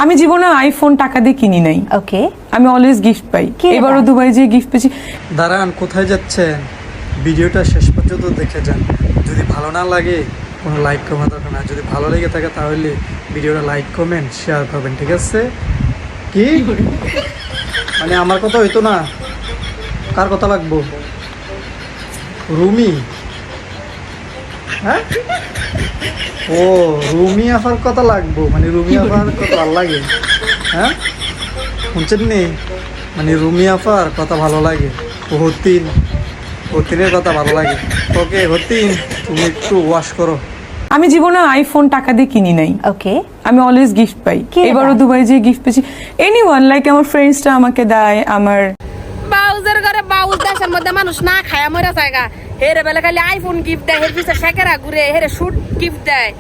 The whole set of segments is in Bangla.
আমি জীবনে আইফোন টাকা দিয়ে কিনি নাই। ওকে, আমি অলওয়েজ গিফট পাই। এবারও দুবাই যে গিফট পেয়েছি। দাঁড়ান, কোথায় যাচ্ছেন? ভিডিওটা শেষ পর্যন্ত দেখে যান। যদি ভালো না লাগে কোনো লাইক কমেন্ট দরকার না, যদি ভালো লেগে থাকে তাহলে ভিডিওটা লাইক কমেন্ট শেয়ার করবেন, ঠিক আছে? কি মানে আমার কথা হইতো না? কার কথা লাগবো? রুমি? হ্যাঁ, ও রুমি আফার কথা লাগবো, মানে রুমি আফার কথা ভালো লাগে? হ্যাঁ, শুনছেন নি? মানে রুমি আফার কথা ভালো লাগে, হতিনের কথা ভালো লাগে। ওকে হতিন, তুমি একটু ওয়াশ করো। আমি জীবনে আইফোন টাকা দিয়ে কিনি নাই। ওকে, আমি অলওয়েজ গিফট পাই। এবারও দুবাই যে গিফট পেয়েছি। এনিওয়ান, লাইক আমার ফ্রেন্ডসরা আমাকে দেয়। আমার বাউজের ঘরে বাউজ দেশের মধ্যে মানুষ না খায় মরা জায়গা হেরে বেলা খালি আইফোন গিফট দেয়, হের পিছে শেখেরা ঘুরে, হেরে শুট গিফট দেয়।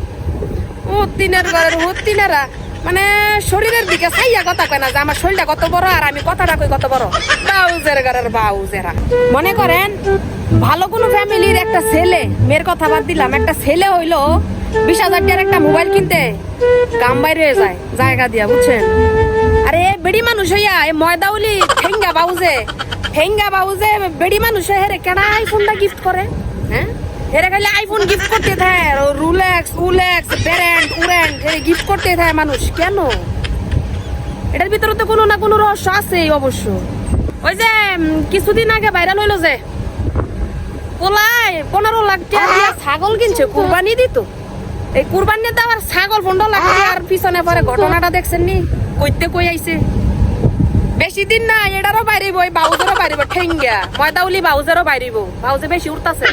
হতিনের ঘরের হতিনেরা মানে শরীরের দিকে চাইয়া কথা কয় না যে আমার শরীরটা কত বড় আর আমি কথাটা কই কত বড়। বাউজের ঘরের বাউজেরা মনে করেন ভালো কোনো ফ্যামিলির একটা ছেলে, মেয়ের কথা বাদ দিলাম, একটা ছেলে হইলো 20,000 টাকার একটা মোবাইল কিনতে গাম বাইরে হয়ে যায় জায়গা দিয়া, বুঝছেন? আরে বেড়ি মানুষ হইয়া এই ময়দাউলি ঠেঙ্গা বাউজে বেড়ি মানুষ হয়ে হেরে কেনা আইফোনটা গিফট করে? হ্যাঁ, হেরে খালি আইফোন গিফট করতে থাকে, রুলেক্স ব্র্যান্ড উড়েন্ট হেরে গিফট করতে থাকে মানুষ। কেন? এটার ভিতরে তো কোনো না কোনো রহস্য আছে অবশ্য। ওই যে কিছুদিন আগে ভাইরাল হইলো যে পোলায় 15 লাখ টাকা দিয়ে ছাগল কিনছে, কুরবানি দিত। এই কুরবানি দেওয়ার ছাগল 15 লাখ টাকার পিছনে পরে ঘটনাটা দেখছেন নি? কই আইছে বেশি দিন না, এটারও বাইরিব, ওই বাউজেরও বাইরিব, ঠেঙ্গা ময়দাউলি বাউজেরও বাইরিব। বাউজে বেশি উঠতাছে।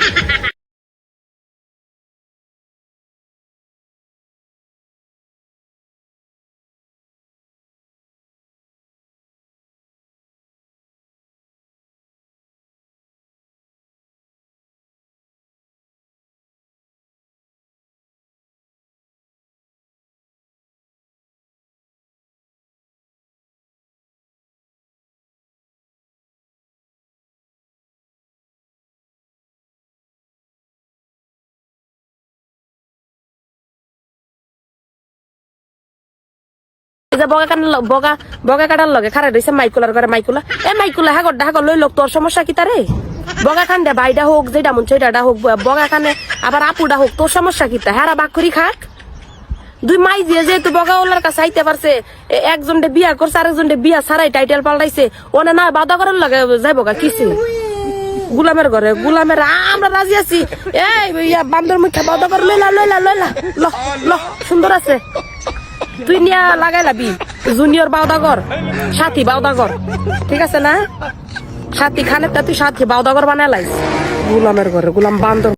বগা কাটার লগে খারাপ রয়েছে মাইকুলার ঘরে। মাইকুলা হাগর লই লোক, তোর সমস্যা কি তারে? বগা খান দে বাইডা হোক, যেটা মন সেটা হোক, বগা খানে আবার আপুডা হোক, তোর সমস্যা কি? হ্যাঁ বাক করি খাক। দুই মাই দিয়ে যেহেতু বগা ওলার কাছে আইতে পারছে, একজন বিয়া করছে আরেকজন বিয়া ছাড়াই টাইটেল পাল্টাইছে, ওনে না বাদা করার লগে যাইব গা কিছু গুলামের ঘরে। গুলামের আমরা রাজি আছি। এই বান্দর মুখে বাদা করে লইলা ল সুন্দর আছে। তুই নিয়া লাগাই লাবি জুনিয়র বাউদাগর, সাথী বাউদাগর, ঠিক আছে না? সাথী খানের তুই সাথী বাউদাগর বানাই লাইস। গুলামের ঘরে গুলাম বান্দর।